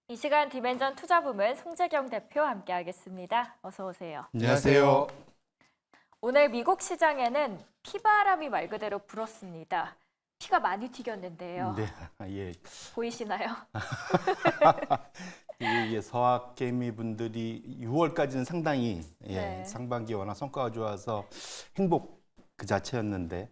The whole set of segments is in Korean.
이 시간 디멘전 투자부문 송재경 대표 함께하겠습니다. 어서 오세요. 안녕하세요. 오늘 미국 시장에는 피바람이 말 그대로 불었습니다. 피가 많이 튀겼는데요. 네, 예. 보이시나요? 이게 서학개미 분들이 6월까지는 상당히 네. 상반기 워낙 성과가 좋아서 행복 그 자체였는데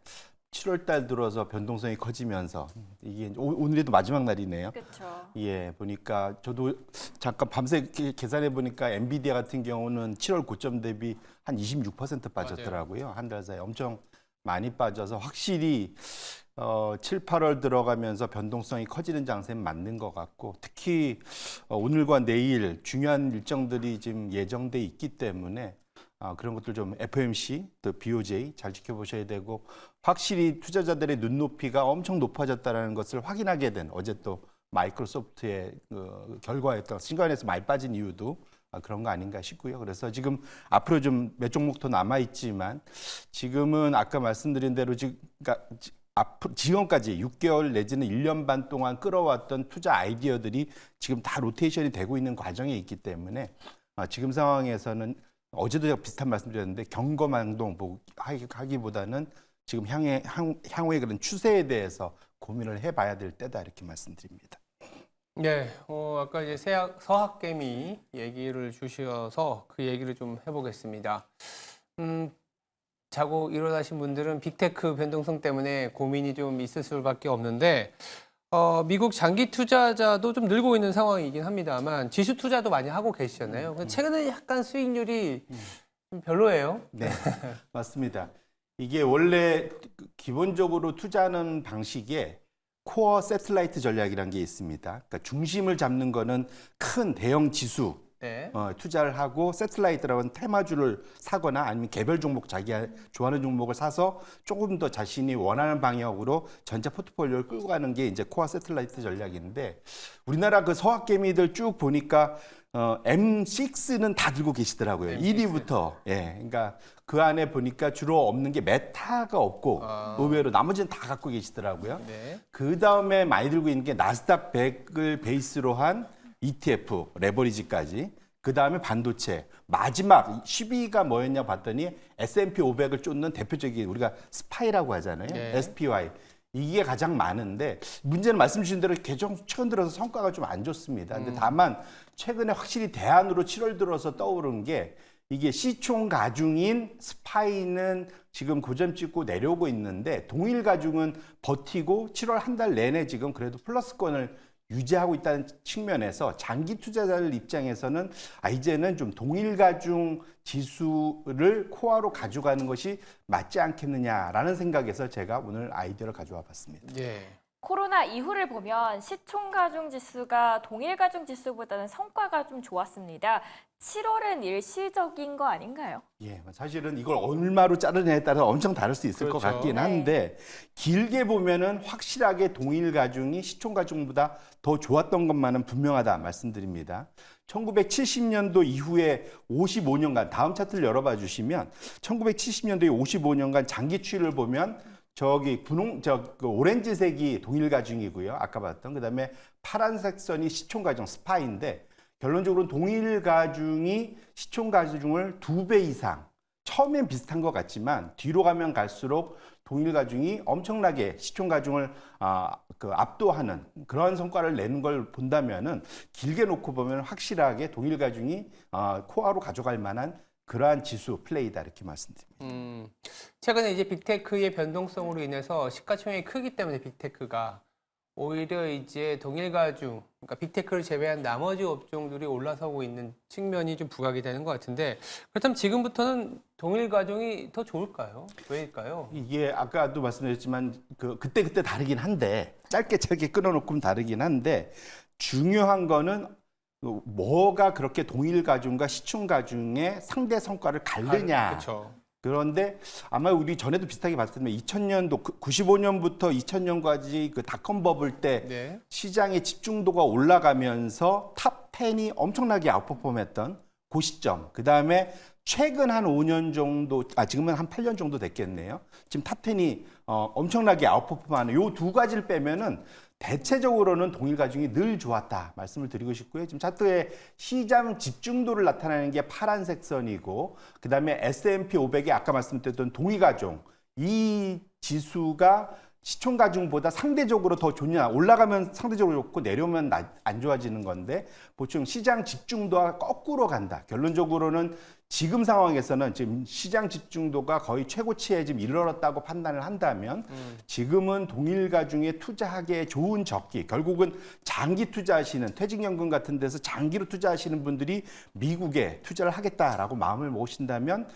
7월 달 들어서 변동성이 커지면서 이게 오늘도 마지막 날이네요. 그렇죠. 예, 보니까 저도 잠깐 밤새 계산해 보니까 엔비디아 같은 경우는 7월 고점 대비 한 26% 빠졌더라고요. 한 달 사이에 엄청 많이 빠져서 확실히 7, 8월 들어가면서 변동성이 커지는 장세는 맞는 것 같고 특히 오늘과 내일 중요한 일정들이 지금 예정돼 있기 때문에 그런 것들 좀 FOMC, 또 BOJ 잘 지켜보셔야 되고 확실히 투자자들의 눈높이가 엄청 높아졌다는 것을 확인하게 된 어제 또 마이크로소프트의 결과였던 신간에서 많이 빠진 이유도 그런 거 아닌가 싶고요. 그래서 지금 앞으로 좀 몇 종목 더 남아 있지만 지금은 아까 말씀드린 대로 지금까지 6개월 내지는 1년 반 동안 끌어왔던 투자 아이디어들이 지금 다 로테이션이 되고 있는 과정에 있기 때문에 지금 상황에서는 어제도 제가 비슷한 말씀드렸는데 경거망동 하기보다는 지금 향후의 그런 추세에 대해서 고민을 해봐야 될 때다 이렇게 말씀드립니다. 네, 아까 이제 서학개미 얘기를 주셔서 그 얘기를 좀 해보겠습니다. 자고 일어나신 분들은 빅테크 변동성 때문에 고민이 좀 있을 수밖에 없는데 미국 장기 투자자도 좀 늘고 있는 상황이긴 합니다만 지수 투자도 많이 하고 계시잖아요. 최근에 약간 수익률이 좀 별로예요. 네, 맞습니다. 이게 원래 기본적으로 투자하는 방식에 코어 세틀라이트 전략이라는 게 있습니다. 그러니까 중심을 잡는 거는 큰 대형 지수 네. 투자를 하고 세틀라이트라고 하는 테마주를 사거나 아니면 개별 종목 자기가 좋아하는 종목을 사서 조금 더 자신이 원하는 방향으로 전체 포트폴리오를 끌고 가는 게 이제 코어 세틀라이트 전략인데 우리나라 그 서학개미들 쭉 보니까 M6는 다 들고 계시더라고요. M6. 1위부터. 예. 그러니까 그 안에 보니까 주로 없는 게 메타가 없고 의외로 나머지는 다 갖고 계시더라고요. 네. 그 다음에 많이 들고 있는 게 나스닥 100을 베이스로 한 ETF, 레버리지까지. 그 다음에 반도체. 마지막 10위가 뭐였냐 봤더니 S&P 500을 쫓는 대표적인 우리가 스파이라고 하잖아요. 네. SPY. 이게 가장 많은데 문제는 말씀 주신 대로 최근 들어서 성과가 좀 안 좋습니다. 근데 다만 최근에 확실히 대안으로 7월 들어서 떠오른 게 이게 시총 가중인 스파이는 지금 고점 찍고 내려오고 있는데 동일 가중은 버티고 7월 한 달 내내 지금 그래도 플러스권을 유지하고 있다는 측면에서 장기 투자자들 입장에서는 이제는 좀 동일 가중 지수를 코어로 가져가는 것이 맞지 않겠느냐라는 생각에서 제가 오늘 아이디어를 가져와 봤습니다. 예. 코로나 이후를 보면 시총가중 지수가 동일가중 지수보다는 성과가 좀 좋았습니다. 7월은 일시적인 거 아닌가요? 예, 사실은 이걸 얼마로 자르냐에 따라 엄청 다를 수 있을 것 그렇죠. 같긴 네. 한데 길게 보면은 확실하게 동일 가중이 시총 가중보다 더 좋았던 것만은 분명하다 말씀드립니다. 1970년도 이후에 55년간 다음 차트를 열어봐 주시면 1970년도에 55년간 장기 추이를 보면 저기 그 오렌지색이 동일 가중이고요. 아까 봤던 그다음에 파란색 선이 시총 가중 스파인데 결론적으로 동일 가중이 시총 가중을 2배 이상 처음엔 비슷한 것 같지만 뒤로 가면 갈수록 동일 가중이 엄청나게 시총 가중을 압도하는 그런 성과를 내는 걸 본다면은 길게 놓고 보면 확실하게 동일 가중이 코어로 가져갈 만한 그러한 지수 플레이다 이렇게 말씀드립니다. 최근에 이제 빅테크의 변동성으로 인해서 시가총액이 크기 때문에 빅테크가 오히려 이제 동일가중, 그러니까 빅테크를 제외한 나머지 업종들이 올라서고 있는 측면이 좀 부각이 되는 것 같은데 그렇다면 지금부터는 동일가중이 더 좋을까요? 왜일까요? 이게 아까도 말씀드렸지만 그때 다르긴 한데 짧게 끊어놓고 다르긴 한데 중요한 거는 뭐가 그렇게 동일 가중과 시총 가중의 상대 성과를 가르냐. 그렇죠. 그런데 아마 우리 전에도 비슷하게 봤을 때 2000년도 95년부터 2000년까지 그 닷컴 버블 때 네. 시장의 집중도가 올라가면서 탑 10이 엄청나게 아웃퍼폼했던 그 시점. 그다음에 최근 한 5년 정도, 지금은 한 8년 정도 됐겠네요. 지금 탑 10이 엄청나게 아웃퍼폼하는 요 두 가지를 빼면은 대체적으로는 동일 가중이 늘 좋았다 말씀을 드리고 싶고요. 지금 차트에 시장 집중도를 나타내는 게 파란색 선이고 그다음에 S&P 500이 아까 말씀드렸던 동일 가중 이 지수가 시총 가중보다 상대적으로 더 좋냐 올라가면 상대적으로 좋고 내려오면 안 좋아지는 건데 보통 시장 집중도가 거꾸로 간다. 결론적으로는 지금 상황에서는 지금 시장 집중도가 거의 최고치에 지금 이르렀다고 판단을 한다면 지금은 동일 가중에 투자하기에 좋은 적기 결국은 장기 투자하시는 퇴직연금 같은 데서 장기로 투자하시는 분들이 미국에 투자를 하겠다라고 마음을 먹으신다면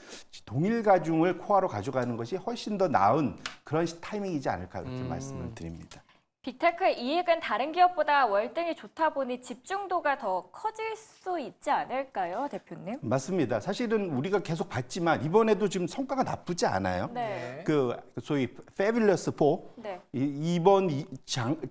동일 가중을 코어로 가져가는 것이 훨씬 더 나은 그런 타이밍이지 않을까 그렇게 말씀을 드립니다. 빅테크의 이익은 다른 기업보다 월등히 좋다 보니 집중도가 더 커질 수 있지 않을까요, 대표님? 맞습니다. 사실은 우리가 계속 봤지만 이번에도 지금 성과가 나쁘지 않아요. 네. 그 소위 Fabulous 4 네.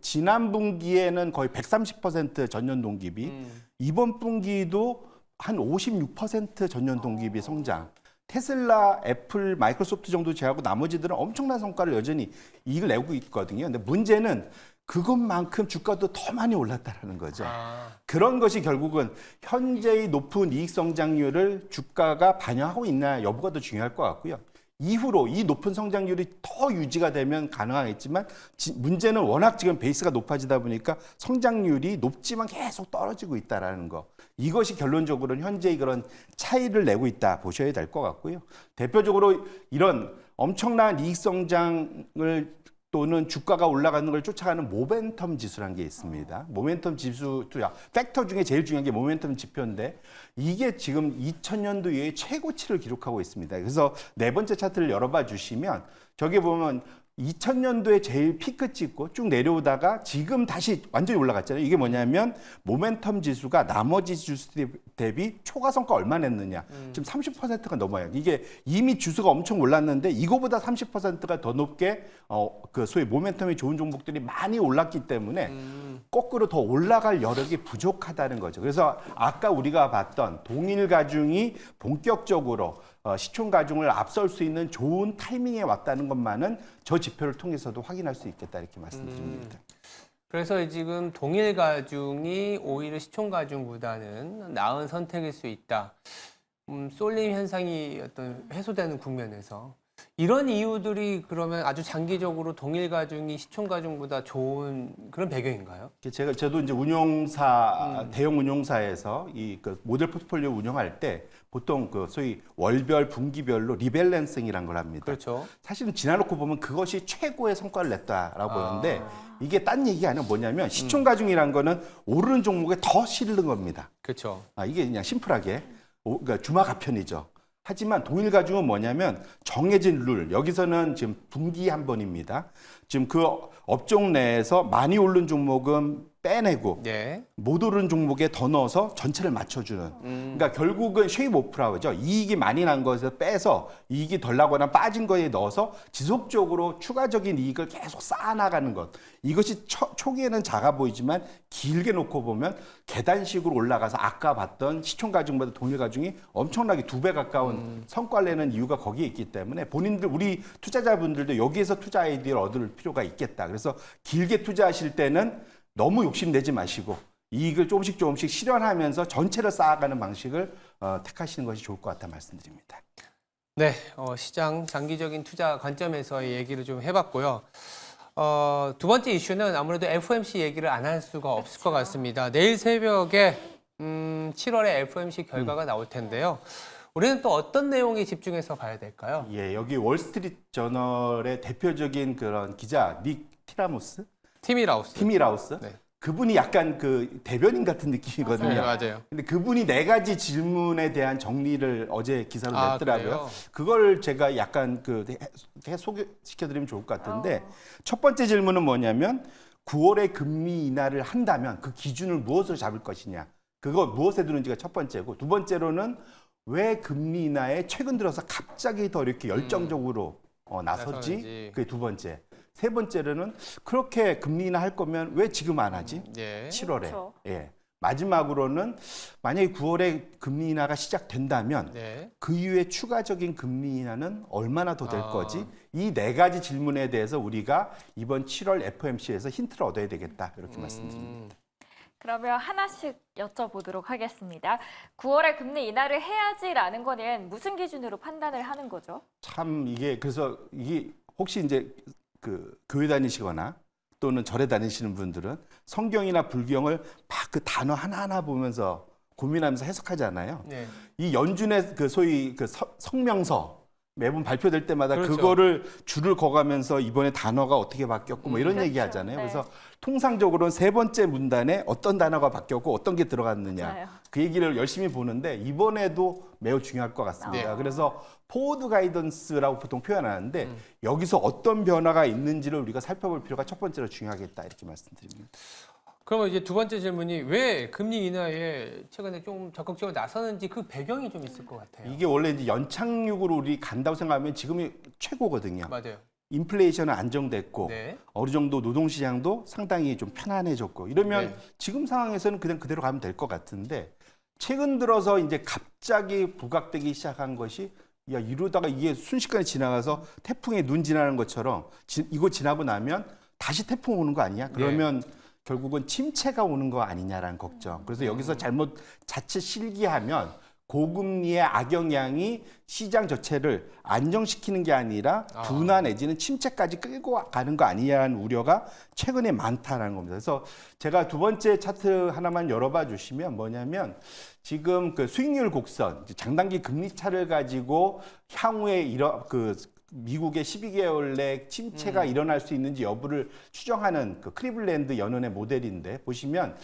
지난 분기에는 거의 130% 전년 동기비, 이번 분기도 한 56% 전년 동기비 성장. 테슬라, 애플, 마이크로소프트 정도 제하고 나머지들은 엄청난 성과를 여전히 이익을 내고 있거든요. 근데 문제는 그것만큼 주가도 더 많이 올랐다는 거죠. 그런 것이 결국은 현재의 높은 이익 성장률을 주가가 반영하고 있나 여부가 더 중요할 것 같고요. 이후로 이 높은 성장률이 더 유지가 되면 가능하겠지만 문제는 워낙 지금 베이스가 높아지다 보니까 성장률이 높지만 계속 떨어지고 있다는 거. 이것이 결론적으로는 현재의 그런 차이를 내고 있다 보셔야 될 것 같고요. 대표적으로 이런 엄청난 이익 성장을 또는 주가가 올라가는 걸 쫓아가는 모멘텀 지수라는 게 있습니다. 모멘텀 지수 투자 팩터 중에 제일 중요한 게 모멘텀 지표인데 이게 지금 2000년도 이후에 최고치를 기록하고 있습니다. 그래서 네 번째 차트를 열어봐 주시면 저기 보면 2000년도에 제일 피크 찍고 쭉 내려오다가 지금 다시 완전히 올라갔잖아요. 이게 뭐냐면 모멘텀 지수가 나머지 지수 대비 초과 성과 얼마 냈느냐. 지금 30%가 넘어요. 이게 이미 지수가 엄청 올랐는데 이거보다 30%가 더 높게 그 소위 모멘텀이 좋은 종목들이 많이 올랐기 때문에 거꾸로 더 올라갈 여력이 부족하다는 거죠. 그래서 아까 우리가 봤던 동일 가중이 본격적으로 시총 가중을 앞설 수 있는 좋은 타이밍에 왔다는 것만은 저 지표를 통해서도 확인할 수 있겠다 이렇게 말씀드립니다. 그래서 지금 동일 가중이 오히려 시총 가중보다는 나은 선택일 수 있다. 쏠림 현상이 어떤 해소되는 국면에서 이런 이유들이 그러면 아주 장기적으로 동일 가중이 시총 가중보다 좋은 그런 배경인가요? 저도 이제 운용사 대형 운용사에서 이 그 모델 포트폴리오 운영할 때 보통 그 소위 월별 분기별로 리밸런싱이라는 걸 합니다. 그렇죠. 사실은 지나놓고 보면 그것이 최고의 성과를 냈다라고 보는데 이게 딴 얘기가 아니라 뭐냐면 시총 가중이라는 거는 오르는 종목에 더 실는 겁니다. 그렇죠. 이게 그냥 심플하게 그러니까 주마가편이죠. 하지만 동일 가중은 뭐냐면 정해진 룰. 여기서는 지금 분기 한 번입니다. 지금 그 업종 내에서 많이 오른 종목은 빼내고 네. 못 오른 종목에 더 넣어서 전체를 맞춰주는. 그러니까 결국은 쉐입 오프라죠. 이익이 많이 난 것에서 빼서 이익이 덜 나거나 빠진 거에 넣어서 지속적으로 추가적인 이익을 계속 쌓아나가는 것. 이것이 초기에는 작아 보이지만 길게 놓고 보면 계단식으로 올라가서 아까 봤던 시총 가중보다 동일 가중이 엄청나게 2배 가까운 성과를 내는 이유가 거기에 있기 때문에 본인들 우리 투자자분들도 여기에서 투자 아이디어를 얻을 필요가 있겠다. 그래서 길게 투자하실 때는 너무 욕심내지 마시고 이익을 조금씩 실현하면서 전체를 쌓아가는 방식을 택하시는 것이 좋을 것 같다 말씀드립니다. 네, 시장 장기적인 투자 관점에서의 얘기를 좀 해봤고요. 두 번째 이슈는 아무래도 FOMC 얘기를 안 할 수가 없을 것 같습니다. 내일 새벽에 7월에 FOMC 결과가 나올 텐데요. 우리는 또 어떤 내용에 집중해서 봐야 될까요? 예, 여기 월스트리트 저널의 대표적인 그런 기자 닉 티미라우스. 네. 그분이 약간 그 대변인 같은 느낌이거든요. 네, 맞아요. 근데 그분이 4가지 질문에 대한 정리를 어제 기사로 냈더라고요. 그래요? 그걸 제가 약간 소개시켜드리면 좋을 것 같은데 첫 번째 질문은 뭐냐면 9월에 금리 인하를 한다면 그 기준을 무엇으로 잡을 것이냐. 그거 무엇에 두는지가 첫 번째고 두 번째로는 왜 금리 인하에 최근 들어서 갑자기 더 이렇게 열정적으로 나섰지? 그게 두 번째. 세 번째로는 그렇게 금리 인하 할 거면 왜 지금 안 하지? 예. 7월에. 그렇죠. 예. 마지막으로는 만약에 9월에 금리 인하가 시작된다면 네. 그 이후에 추가적인 금리 인하는 얼마나 더 될 아. 거지? 이 네 가지 질문에 대해서 우리가 이번 7월 FOMC에서 힌트를 얻어야 되겠다. 이렇게 말씀드립니다. 그러면 하나씩 여쭤보도록 하겠습니다. 9월에 금리 인하를 해야지라는 거는 무슨 기준으로 판단을 하는 거죠? 참 이게 그래서 이게 혹시 이제 그 교회 다니시거나 또는 절에 다니시는 분들은 성경이나 불경을 막 그 단어 하나하나 보면서 고민하면서 해석하잖아요. 네. 이 연준의 그 소위 그 성명서 매번 발표될 때마다 그렇죠. 그거를 줄을 그어가면서 이번에 단어가 어떻게 바뀌었고 뭐 이런 그렇죠. 얘기 하잖아요. 네. 그래서 통상적으로는 세 번째 문단에 어떤 단어가 바뀌었고 어떤 게 들어갔느냐 맞아요. 그 얘기를 열심히 보는데 이번에도 매우 중요할 것 같습니다. 네. 그래서 포워드 가이던스라고 보통 표현하는데 여기서 어떤 변화가 있는지를 우리가 살펴볼 필요가 첫 번째로 중요하겠다 이렇게 말씀드립니다. 그러면 이제 두 번째 질문이 왜 금리 인하에 최근에 좀 적극적으로 나서는지 그 배경이 좀 있을 것 같아요. 이게 원래 이제 연착륙으로 우리 간다고 생각하면 지금이 최고거든요. 맞아요. 인플레이션은 안정됐고 네. 어느 정도 노동시장도 상당히 좀 편안해졌고 이러면 네. 지금 상황에서는 그냥 그대로 가면 될 것 같은데 최근 들어서 이제 갑자기 부각되기 시작한 것이 야 이러다가 이게 순식간에 지나가서 태풍에 눈 지나는 것처럼 이거 지나고 나면 다시 태풍 오는 거 아니야? 그러면 결국은 침체가 오는 거 아니냐라는 걱정. 그래서 여기서 자칫 실기하면 고금리의 악영향이 시장 자체를 안정시키는 게 아니라 둔화 내지는 침체까지 끌고 가는 거 아니냐는 우려가 최근에 많다라는 겁니다. 그래서 제가 두 번째 차트 하나만 열어봐 주시면 뭐냐면 지금 그 수익률 곡선, 장단기 금리 차를 가지고 향후에 미국의 12개월 내 침체가 일어날 수 있는지 여부를 추정하는 그 클리블랜드 연은의 모델인데 보시면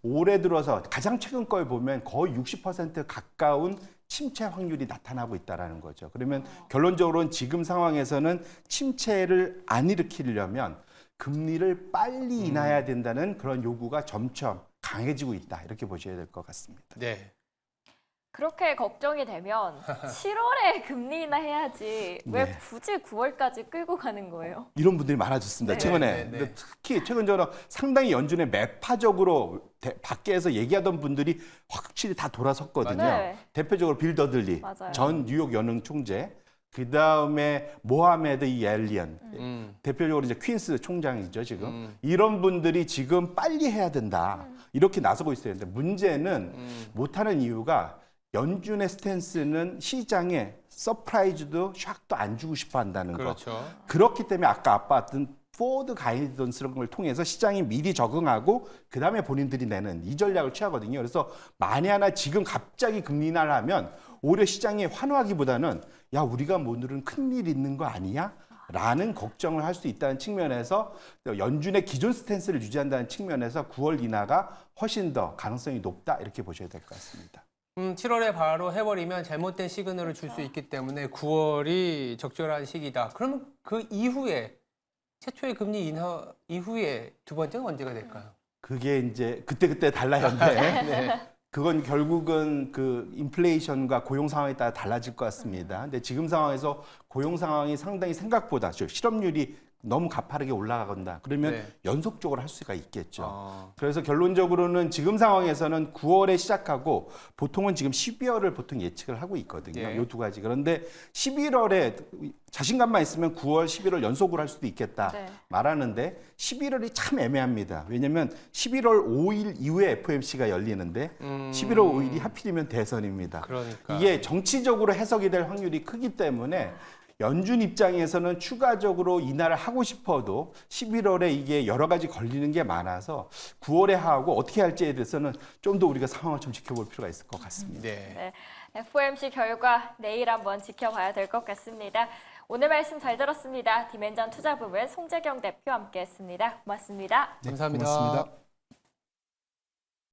올해 들어서 가장 최근 걸 보면 거의 60% 가까운 침체 확률이 나타나고 있다라는 거죠. 그러면 결론적으로는 지금 상황에서는 침체를 안 일으키려면 금리를 빨리 인하해야 된다는 그런 요구가 점점 강해지고 있다. 이렇게 보셔야 될 것 같습니다. 네. 그렇게 걱정이 되면 7월에 금리 인하 해야지 왜 네. 굳이 9월까지 끌고 가는 거예요? 이런 분들이 많아졌습니다. 네. 최근에. 네, 네, 네. 근데 특히 최근적으로 상당히 연준에 매파적으로 밖에서 얘기하던 분들이 확실히 다 돌아섰거든요. 네. 대표적으로 빌 더들리 맞아요. 전 뉴욕 연흥 총재, 그 다음에 모하메드 이 엘리언, 대표적으로 이제 퀸스 총장이죠 지금. 이런 분들이 지금 빨리 해야 된다 이렇게 나서고 있어요. 근데 문제는 못하는 이유가 연준의 스탠스는 시장에 서프라이즈도 샥도 안 주고 싶어 한다는 거. 그렇죠. 그렇기 때문에 아까 봤던 포워드 가이던스를 통해서 시장이 미리 적응하고 그다음에 본인들이 내는 이 전략을 취하거든요. 그래서 만에 하나 지금 갑자기 금리 인하를 하면 오히려 시장이 환호하기보다는 야 우리가 오늘은 큰일 있는 거 아니야? 라는 걱정을 할 수 있다는 측면에서 연준의 기존 스탠스를 유지한다는 측면에서 9월 인하가 훨씬 더 가능성이 높다 이렇게 보셔야 될 것 같습니다. 7월에 바로 해버리면 잘못된 시그널을 줄 수 있기 때문에 9월이 적절한 시기다. 그러면 그 이후에 최초의 금리 인하 이후에 두 번째는 언제가 될까요? 그게 이제 그때 달라요. 그건 결국은 그 인플레이션과 고용 상황에 따라 달라질 것 같습니다. 근데 지금 상황에서 고용 상황이 상당히 생각보다 실업률이 너무 가파르게 올라간다. 그러면 네. 연속적으로 할 수가 있겠죠. 아. 그래서 결론적으로는 지금 상황에서는 9월에 시작하고 보통은 지금 12월을 보통 예측을 하고 있거든요. 예. 이 두 가지. 그런데 11월에 자신감만 있으면 9월, 11월 연속으로 할 수도 있겠다 네. 말하는데 11월이 참 애매합니다. 왜냐하면 11월 5일 이후에 FOMC가 열리는데 11월 5일이 하필이면 대선입니다. 그러니까. 이게 정치적으로 해석이 될 확률이 크기 때문에 연준 입장에서는 추가적으로 인하를 하고 싶어도 11월에 이게 여러 가지 걸리는 게 많아서 9월에 하고 어떻게 할지에 대해서는 좀 더 우리가 상황을 좀 지켜볼 필요가 있을 것 같습니다. 네. 네, FOMC 결과 내일 한번 지켜봐야 될 것 같습니다. 오늘 말씀 잘 들었습니다. 디멘전 투자부문 송재경 대표 함께했습니다. 고맙습니다. 감사합니다. 고맙습니다.